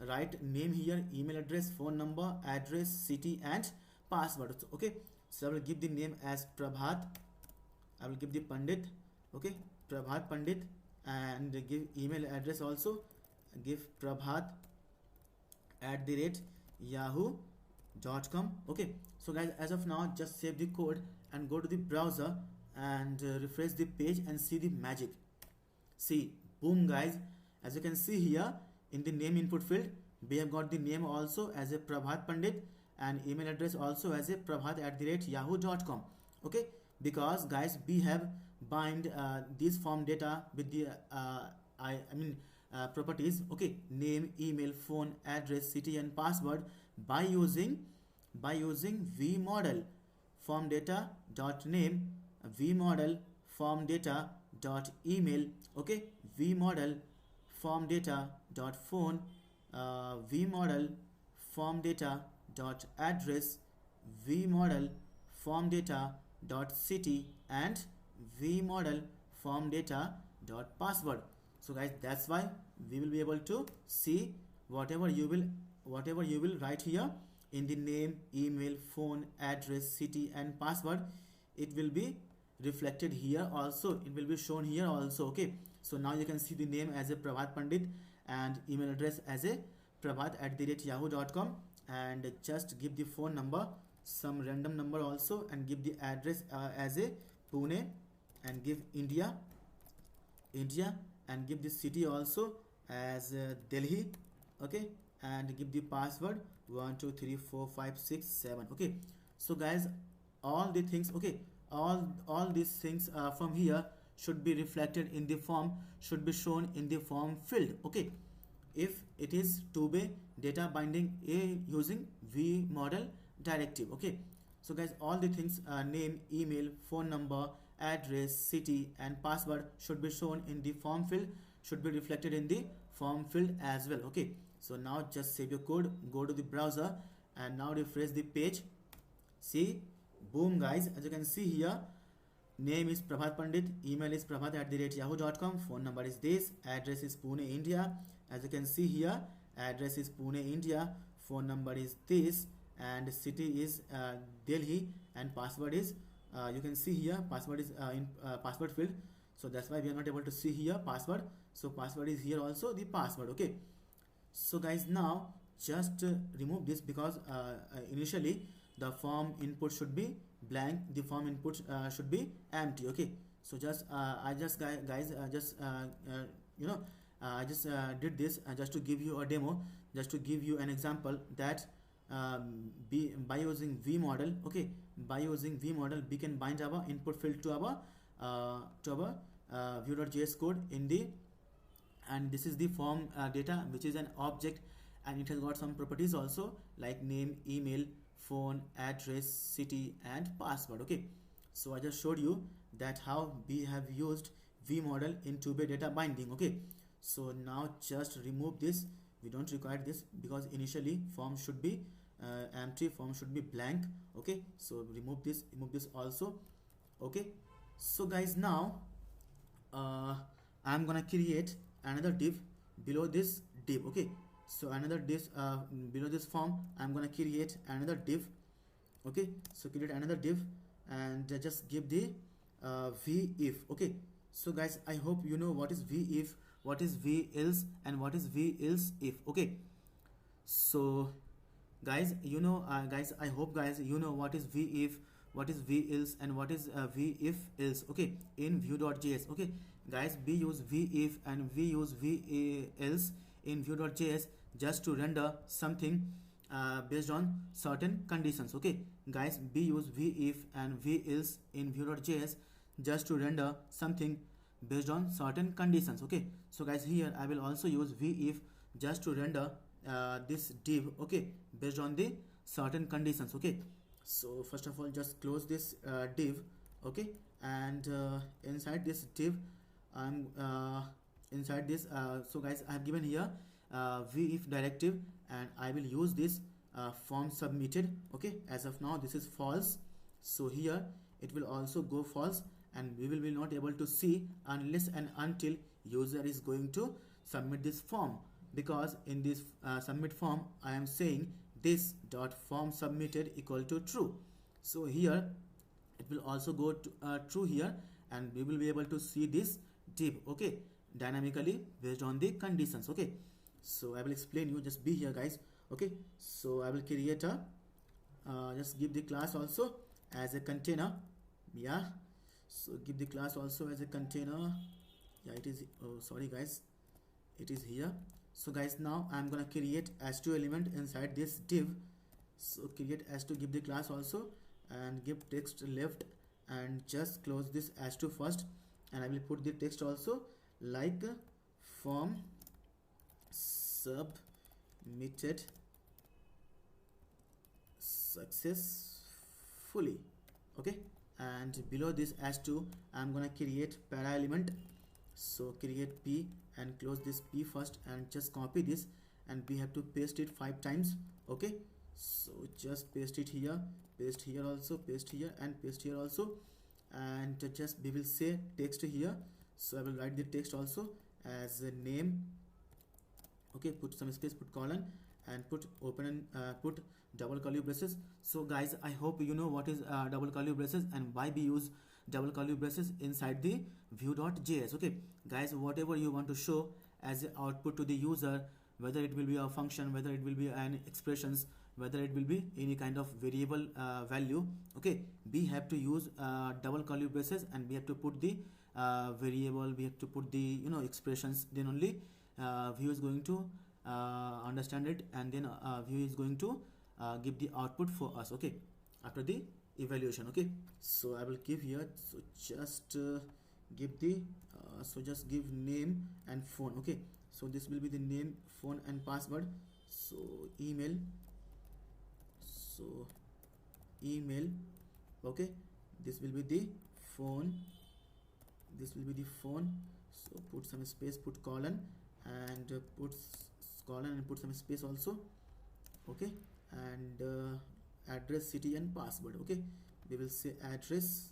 Speaker 1: write name here, email address, phone number, address, city and password. Okay, so I will give the name as Prabhat. I will give the Pandit. Okay, Prabhat Pandit, and give email address also, give prabhat@yahoo.com. Okay, so guys, as of now, just save the code and go to the browser and refresh the page and see the magic. See, boom guys, as you can see here in the name input field, we have got the name also as a Prabhat Pandit and email address also as a prabhat@yahoo.com. Okay, because guys, we have bind this form data with the properties. Okay, name, email, phone, address, city and password by using vmodel form data dot name, vmodel form data dot email. Okay, vmodel form data dot phone, vmodel form data dot address, vmodel form data dot city and vmodel form data dot password. So guys, that's why we will be able to see whatever you will write here in the name, email, phone, address, city and password. It will be reflected here also, it will be shown here also. Okay, so now you can see the name as a Prabhat Pandit and email address as a prabhat@yahoo.com, and just give the phone number, some random number also, and give the address as a Pune, and give India, and give the city also as Delhi. Okay, and give the password 1 2 3 4 5 6 7. Okay, so guys, all the things, okay, all these things from here should be reflected in the form, should be shown in the form field. Okay, if it is two-way data binding using vmodel directive. Okay, so guys, all the things, name, email, phone number, address, city and password should be shown in the form field, should be reflected in the form field as well. Okay, so now just save your code, go to the browser and now refresh the page. See, boom guys, as you can see here, name is Prabhat Pandit, email is prabhat@yahoo.com, phone number is this, address is Pune, India. As you can see here, address is Pune, India, phone number is this, and city is Delhi, and password is you can see here, password is in password field. So that's why we are not able to see here password. So password is here also, the password. Okay, so guys, now just remove this, because initially the form input should be blank, the form input should be empty. Okay, so just I just I just did this just to give you a demo, just to give you an example that by using vmodel, okay, by using vmodel we can bind our input field to our view.js code in the, and this is the form data, which is an object, and it has got some properties also like name, email, phone, address, city and password. Okay, so I just showed you that how we have used vmodel in two-way data binding. Okay, so now just remove this, we don't require this, because initially form should be empty, form should be blank. Okay, so remove this also. Okay, so guys, now I'm gonna create another div below this div. Okay, so another div below this form, I'm gonna create another div. Okay, so create another div and just give the v-if. Okay, so guys, I hope you know what is v-if, what is v-else and what is v-else-if. Okay, so guys, you know, guys, I hope guys you know what is v-if, what is v-else and what is v-if-else. Okay, in view.js. Okay guys, we use v-if and we use v-else in view.js just to render something based on certain conditions. Okay guys, we use v-if and v-else in view.js just to render something based on certain conditions. Okay, so guys, here I will also use v-if just to render this div, okay, based on the certain conditions. Okay, so first of all, just close this div. Okay, and inside this div, I'm inside this, so guys, I have given here v-if directive, and I will use this form submitted. Okay, as of now this is false, so here it will also go false, and we will be not able to see unless and until user is going to submit this form. Because in this submit form I am saying this dot form submitted equal to true. So here it will also go to true here, and we will be able to see this div, okay, dynamically based on the conditions. Okay, so I will explain you, just be here guys. Okay, so I will create a just give the class also as a container. Yeah, so give the class also as a container. Yeah, it is, oh sorry guys, it is here. So guys, now I'm gonna create h2 element inside this div. So create h2, give the class also, and give text left, and just close this h2 first, and I will put the text also like form submitted successfully. Okay, and below this h2 I'm gonna create para element. So create p and close this p first, and just copy this, and we have to paste it 5 times. Okay, so just paste it here, paste here also, paste here, and paste here also, and just we will say text here. So I will write the text also as a name. Okay, put some space, put colon, and put open and put double curly braces. So guys, I hope you know what is double curly braces and why we use double curly braces inside the view.js. Okay guys, whatever you want to show as a output to the user, whether it will be a function, whether it will be an expressions, whether it will be any kind of variable value, okay, we have to use double curly braces, and we have to put the variable, we have to put the, you know, expressions, then only view is going to understand it, and then view is going to give the output for us, okay, after the evaluation. Okay, so I will give here, so just give the so just give name and phone. Okay, so this will be the name, phone, and password. So email, so email, okay, this will be the phone, this will be the phone. So put some space, put colon, and put colon, and put some space also. Okay, and address, city, and password. Okay, we will say address,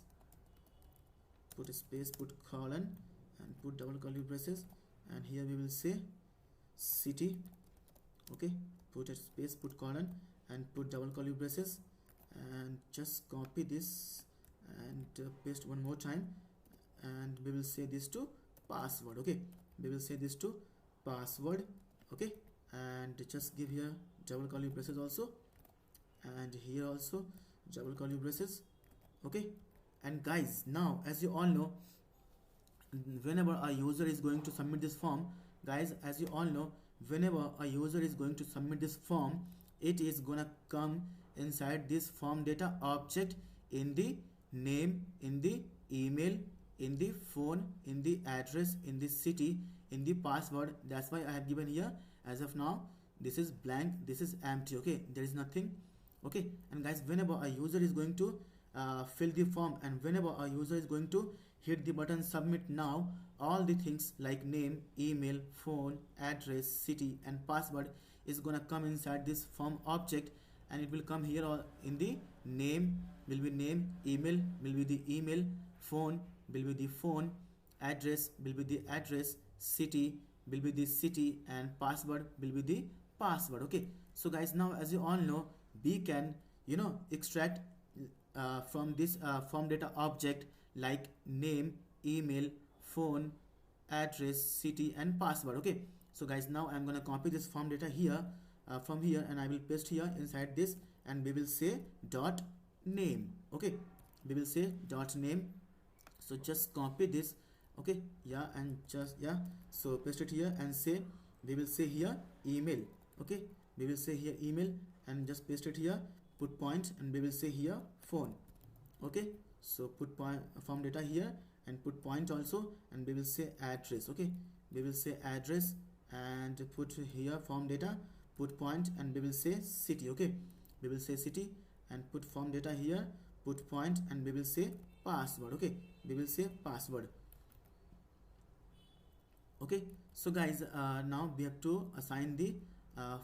Speaker 1: put a space, put colon, and put double curly braces, and here we will say city. Okay, put a space, put colon, and put double curly braces, and just copy this and paste one more time, and we will say this to password. Okay, we will say this to password. Okay, and just give here double curly braces also, and here also double curly braces. Okay, and guys, now as you all know, whenever a user is going to submit this form, guys, as you all know, whenever a user is going to submit this form, it is gonna come inside this form data object in the name, in the email, in the phone, in the address, in the city, in the password. That's why I have given here, as of now this is blank, this is empty. Okay, there is nothing. Okay, and guys, whenever a user is going to fill the form, and whenever a user is going to hit the button submit now, all the things like name, email, phone, address, city, and password is gonna come inside this form object, and it will come here in the name will be name, email will be the email, phone will be the phone, address will be the address, city will be the city, and password will be the password. Okay, so guys, now as you all know, we can, you know, extract from this form data object like name, email, phone, address, city, and password. Okay, so guys, now I'm gonna copy this form data here from here, and I will paste here inside this, and we will say dot name. Okay, we will say dot name. So just copy this. Okay, yeah, and just, yeah, so paste it here, and say we will say here email. Okay, we will say here email, and just paste it here, put point, and we will say here phone. Okay, so put point form data here, and put point also, and we will say address. Okay, we will say address, and put here form data, put point, and we will say city. Okay, we will say city, and put form data here, put point, and we will say password. Okay, we will say password. Okay, so guys, now we have to assign the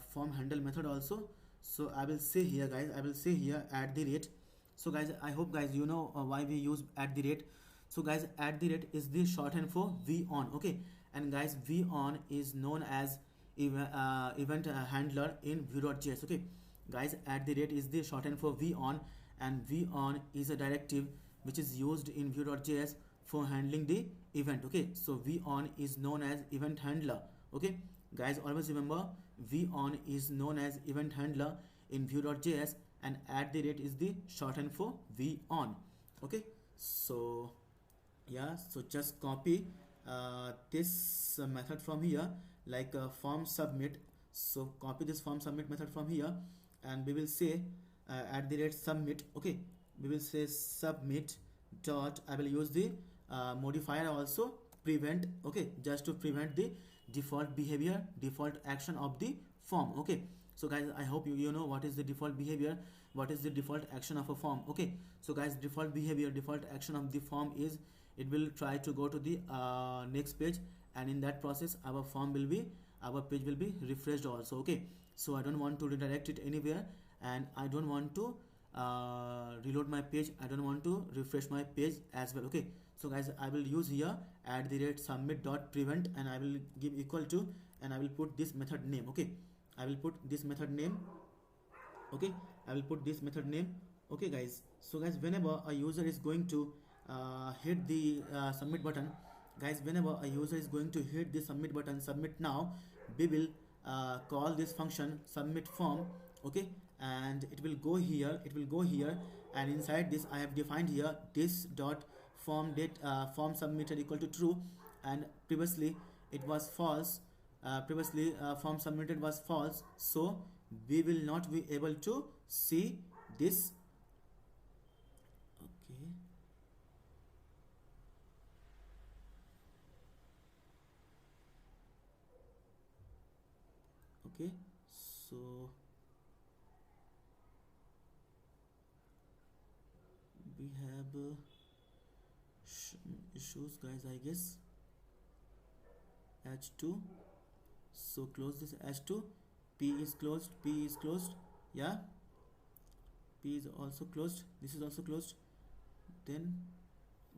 Speaker 1: form handle method also. So I will say here, guys, I will say here @ So guys, I hope guys you know why we use at the rate. So guys, at the rate is the shorthand for v on. Okay, and guys, v on is known as event handler in Vue.js. Okay, guys, at the rate is the shorthand for v on, and v on is a directive which is used in Vue.js for handling the event. Okay, so v on is known as event handler. Okay, guys, always remember v on is known as event handler in Vue.js, and at the rate is the shorthand for v on. Okay, so yeah, so just copy this method from here, like form submit. So copy this form submit method from here, and we will say at the rate submit. Okay, we will say submit dot, I will use the modifier also, prevent. Okay, just to prevent the default behavior, default action of the form. Okay, so guys, I hope you know what is the default behavior, what is the default action of a form. Okay, so guys, default behavior, default action of the form is it will try to go to the next page, and in that process our page will be refreshed also. Okay, so I don't want to redirect it anywhere, and I don't want to reload my page, I don't want to refresh my page as well. Okay, so guys, I will use here at the rate submit dot prevent, and I will give equal to, and I will put this method name. Okay, I will put this method name. Okay, I will put this method name. Okay guys, so guys, whenever a user is going to hit the submit button, guys, whenever a user is going to hit the submit button, submit now, we will call this function submit form. Okay, and it will go here, and inside this I have defined here this dot form date form submitted equal to true, and previously it was false. Form submitted was false, so we will not be able to see this. Okay, okay, so we have issues guys, I guess. H2, so close this H2. P is closed, yeah, P is also closed, this is also closed. Then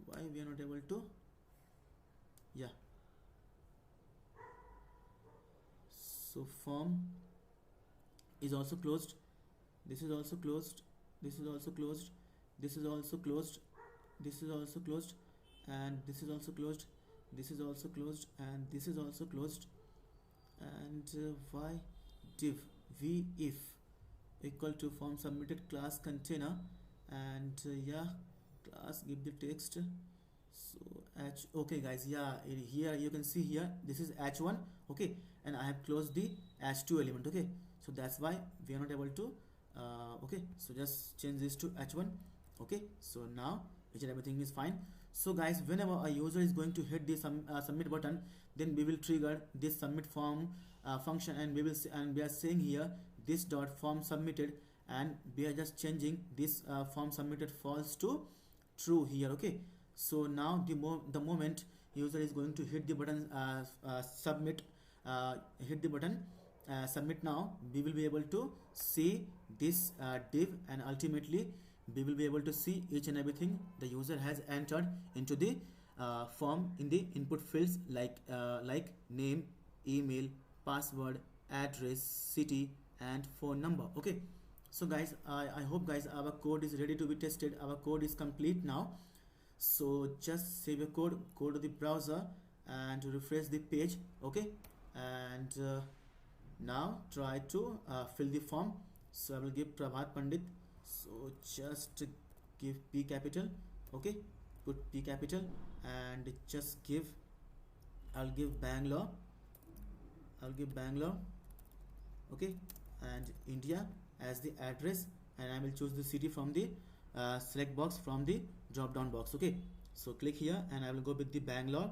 Speaker 1: why we are not able to, yeah, so form is also closed, this is also closed, this is also closed, this is also closed, this is also closed, and this is also closed, this is also closed, and this is also closed. And why div v if equal to form submitted class container, and yeah, class give the text. So h, okay guys, yeah, here you can see here this is h1. Okay, and I have closed the h2 element. Okay, so that's why we are not able to okay, so just change this to h1. Okay, so now each and everything is fine. So guys, whenever a user is going to hit the submit button, then we will trigger this submit form function, and we are saying here this dot form submitted, and we are just changing this form submitted false to true here. Okay, so now the moment user is going to hit the button submit, hit the button submit now, we will be able to see this div, and ultimately we will be able to see each and everything the user has entered into the form in the input fields, like name, email, password, address, city, and phone number. Okay, so guys, I hope guys our code is ready to be tested. Our code is complete now, so just save your code, go to the browser and refresh the page. Okay, and now try to fill the form. So I will give Prabhat Pandit, so just give P capital. Okay, put P capital, and just give, I'll give Bangalore, okay, and India as the address, and I will choose the city from the select box, from the drop down box. Okay, so click here, and I will go with the Bangalore,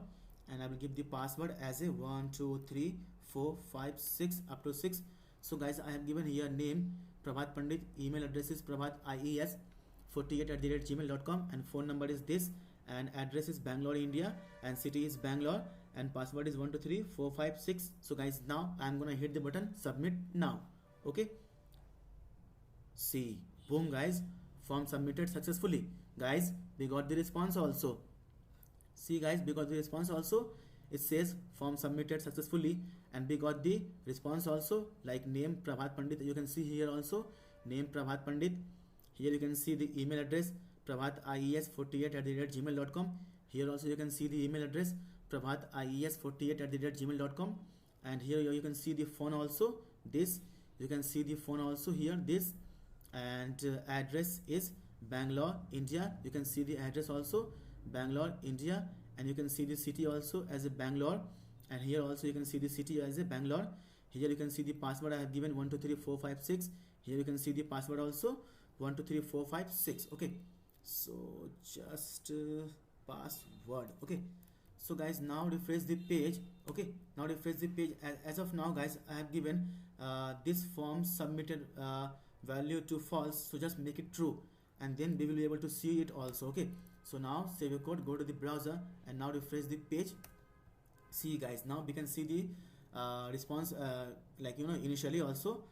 Speaker 1: and I will give the password as a 1 2 3 4 5 6 up to 6. So guys, I have given here name Prabhat Pandit, email address is prabhat48@gmail.com, and phone number is this, and address is Bangalore, India, and city is Bangalore, and password is 1 2 3 4 5 6. So guys, now I'm gonna hit the button submit now. Okay, see, boom guys, form submitted successfully. Guys, we got the response also. See guys, we got the response also. It says form submitted successfully, and we got the response also, like name Prabhat Pandit. You can see here also name Prabhat Pandit. Here you can see the email address prabhaties48@gmail.com. Here also you can see the email address prabhaties48@gmail.com. And here you can see the phone also, this. You can see the phone also here, this. And address is Bangalore, India. You can see the address also, Bangalore, India. And you can see the city also as a Bangalore. And here also you can see the city as a Bangalore. Here you can see the password I have given 123456. Here you can see the password also 123456. Okay, so just password. Okay, so guys, now refresh the page. Okay, now refresh the page. As of now guys, I have given this form submitted value to false, so just make it true, and then we will be able to see it also. Okay, so now save your code, go to the browser, and now refresh the page. See guys, now we can see the response like initially also,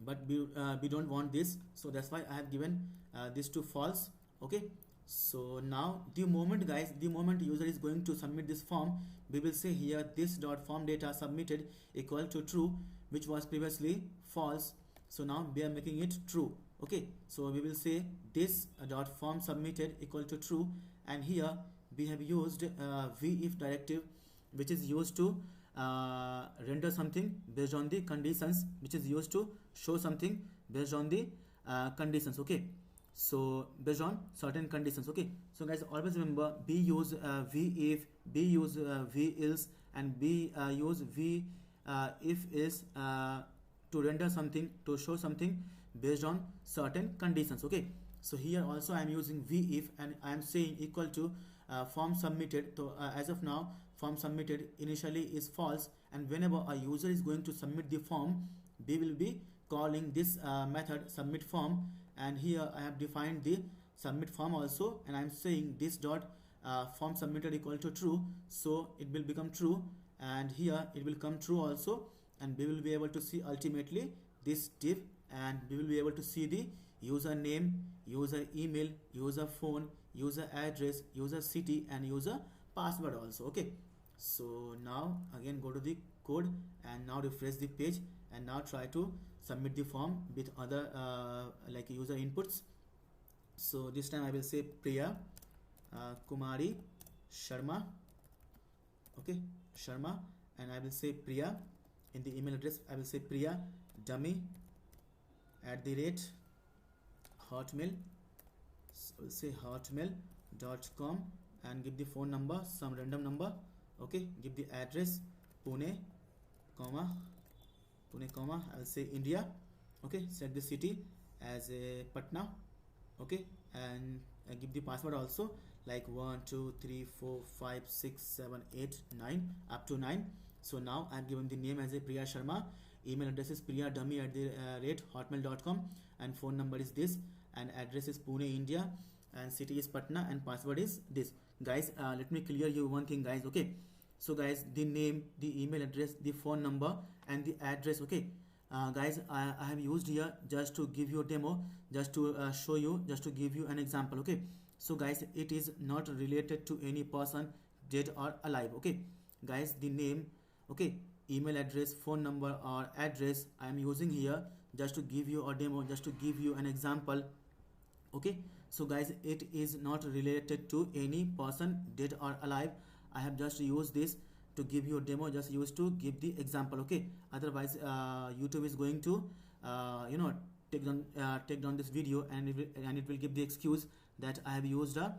Speaker 1: but we don't want this, so that's why I have given this to false. Okay, so now the moment guys, the moment user is going to submit this form, we will say here this dot form data submitted equal to true, which was previously false. So now we are making it true. Okay, so we will say this dot form submitted equal to true, and here we have used VIF directive, which is used to render something based on the conditions, which is used to show something based on the conditions. Okay, so based on certain conditions. Okay, so guys, always remember, B use VIF, B use VILS, and B use VIF is to render something, to show something based on certain conditions. Okay, so here also I am using VIF, and I am saying equal to form submitted. So as of now, form submitted initially is false, and whenever a user is going to submit the form, we will be calling this method submit form. And here I have defined the submit form also, and I am saying this dot form submitted equal to true, so it will become true, and here it will come true also, and we will be able to see ultimately this div, and we will be able to see the user name, user email, user phone, user address, user city, and user password also. Okay, so now again go to the code, and now refresh the page, and now try to submit the form with other like user inputs. So this time I will say Priya Kumari Sharma. Okay, Sharma, and I will say Priya. In the email address I will say Priya dummy @hotmail. So I will say hotmail.com, and give the phone number, some random number. Okay, give the address Pune, I will say India. Okay, set the city as a Patna. Okay, and I give the password also, like 1 2 3 4 5 6 7 8 9 up to 9. So now I am given the name as a Priya Sharma, email address is priyadummy@hotmail.com, and phone number is this, and address is Pune, India, and city is Patna, and password is this. Guys, let me clear you one thing guys. Okay, so guys, the name, the email address, the phone number, and the address. Okay, guys, I have used here just to give you a demo, just to show you, just to give you an example. Okay, so guys, it is not related to any person dead or alive. Okay guys, the name, okay, email address, phone number, or address I am using here just to give you a demo, just to give you an example. Okay, so guys, it is not related to any person dead or alive. I have just used this to give you a demo, just used to give the example. Okay, otherwise YouTube is going to take down this video, and it will give the excuse that I have used a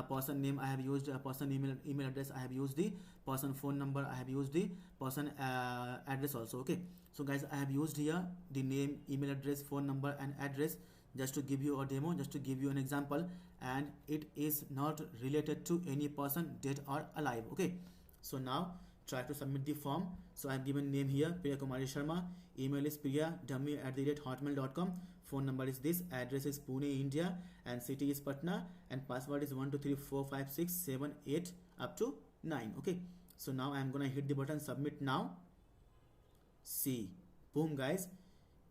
Speaker 1: person name, I have used a person email address, I have used the person phone number, I have used the person address also. Okay, so guys, I have used here the name, email address, phone number, and address just to give you a demo, just to give you an example, and it is not related to any person dead or alive. Okay, so now try to submit the form. So I have given name here Priya Kumari Sharma, email is priyadummy@hotmail.com, phone number is this, address is Pune, India, and city is Patna, and password is 1 2 3 4 5 6 7 8 up to 9. Okay, so now I am gonna hit the button submit now. See, boom guys,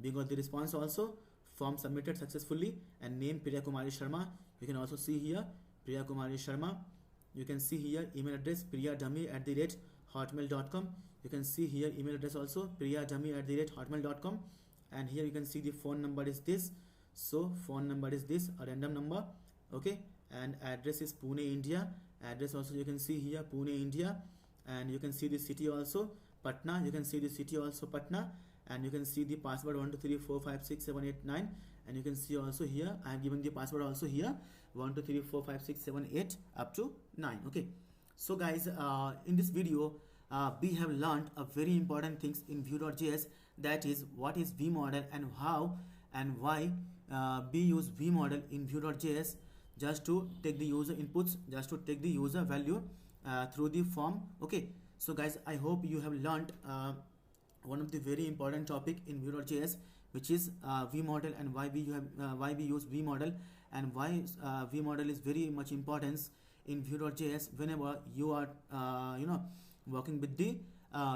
Speaker 1: we got the response also. form submitted successfully, and name Priya Kumari Sharma. You can also see here Priya Kumari Sharma. You can see here email address priyadummy@hotmail.com. You can see here email address also priyadummy@hotmail.com, and here you can see the phone number is this. So phone number is this, a random number, okay, and address is Pune, India. Address also you can see here Pune, India, and you can see the city also Patna. You can see the city also Patna, and you can see the password 1 2 3 4 5 6 7 8 9, and you can see also here I have given the password also here 1 2 3 4 5 6 7 8 up to 9. Okay, so guys, in this video we have learned a very important things in Vue.js, that is what is vModel and how and why we use vModel in Vue.js, just to take the user inputs, just to take the user value through the form. Okay, so guys, I hope you have learned one of the very important topic in Vue.js, which is vModel, and why we use vModel, and why vModel is very much importance in Vue.js whenever you are working with the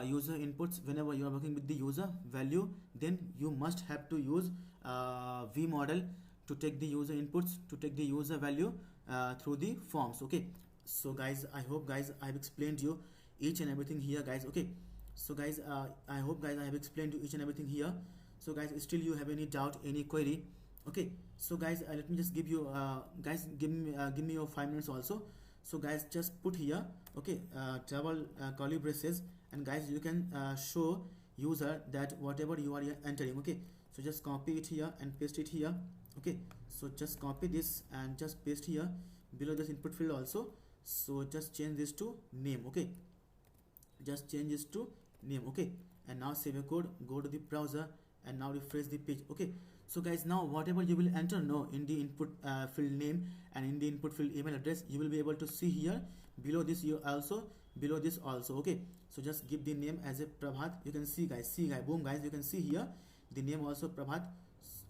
Speaker 1: user inputs, whenever you are working with the user value, then you must have to use vModel to take the user inputs, to take the user value through the forms. Okay, so guys, I hope guys I have explained you each and everything here, guys. Okay, so guys, I hope guys I have explained you each and everything here. So guys, still you have any doubt, any query? Okay, so guys, let me just give you guys, give me your 5 minutes also. So guys, just put here, okay, double curly braces, and guys, you can show user that whatever you are entering. Okay, so just copy it here and paste it here. Okay, so just copy this and just paste here below this input field also. So just change this to name. Okay, just change this to name. Okay, and now save your code, go to the browser, and now refresh the page. Okay, so guys, now whatever you will enter now in the input field name and in the input field email address, you will be able to see here below this, you also below this also. Okay, so just give the name as a Prabhat. You can see guys, boom guys, you can see here the name also Prabhat,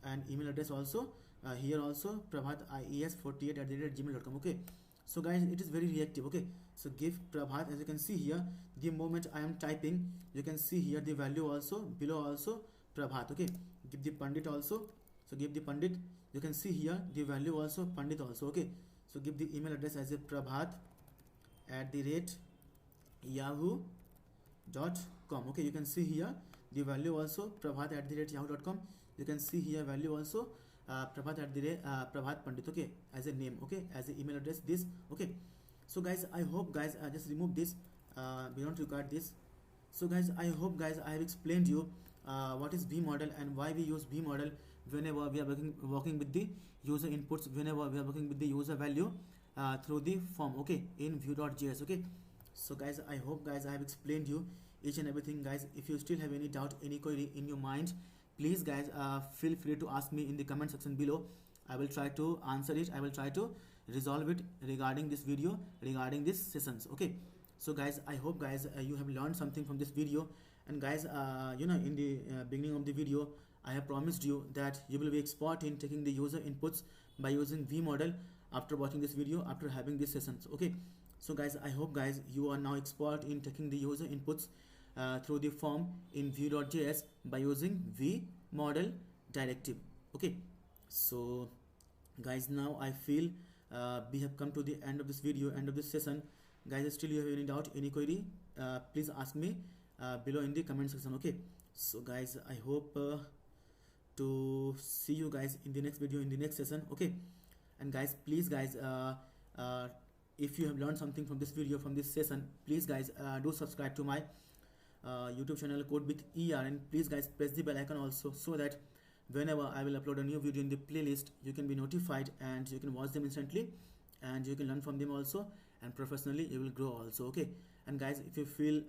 Speaker 1: and email address also here also prabhaties48@gmail.com. okay, so guys, it is very reactive. Okay, so give Prabhat, as you can see here, the moment I am typing, you can see here the value also below also Prabhat. Okay, give the Pandit also, so give the Pandit, you can see here the value also Pandit also. Okay, so give the email address as a prabhat@yahoo.com. okay, you can see here the value also prabhat@yahoo.com. you can see here value also Prabhat Pandit, okay, as a name, okay, as an email address this. Okay, so guys, I hope guys just remove this, we don't require this. So guys, I hope guys I have explained you what is vModel and why we use vModel whenever we are working with the user inputs, whenever we are working with the user value through the form, okay, in Vue.js. okay, so guys, I hope guys I have explained you each and everything. Guys, if you still have any doubt, any query in your mind, please guys feel free to ask me in the comment section below. I will try to answer it, I will try to resolve it regarding this video, regarding these sessions. Okay, so guys, I hope guys you have learned something from this video. And guys, in the beginning of the video, I have promised you that you will be expert in taking the user inputs by using vModel after watching this video, after having these sessions. Okay, so guys, I hope guys you are now expert in taking the user inputs through the form in Vue.js by using vModel directive. Okay, so guys, now I feel we have come to the end of this video, end of this session. Guys, still you have any doubt, any query, please ask me below in the comment section. Okay, so guys, I hope to see you guys in the next video, in the next session. Okay, and guys, please guys, if you have learned something from this video, from this session, please guys do subscribe to my YouTube channel Code with ER, and please guys press the bell icon also, so that whenever I will upload a new video in the playlist, you can be notified and you can watch them instantly, and you can learn from them also, and professionally you will grow also. Okay, and guys, if you feel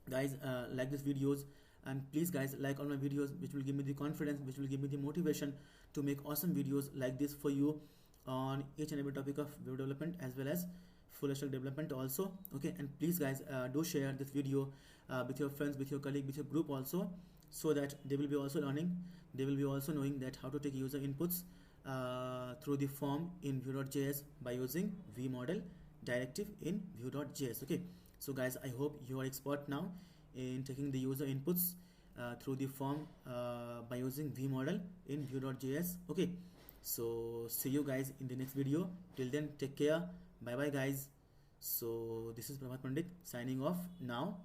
Speaker 1: guys like these videos, and please guys like all my videos, which will give me the confidence, which will give me the motivation to make awesome videos like this for you on each and every topic of web development as well as full stack development also. Okay, and please guys do share this video with your friends, with your colleague, with your group also, so that they will be also learning, they will be also knowing that how to take user inputs through the form in Vue.js by using vModel directive in Vue.js. Okay, so guys, I hope you are expert now in taking the user inputs through the form by using vModel in Vue.js. Okay, so see you guys in the next video. Till then, take care. Bye bye guys. So this is Prabhat Pandit signing off now.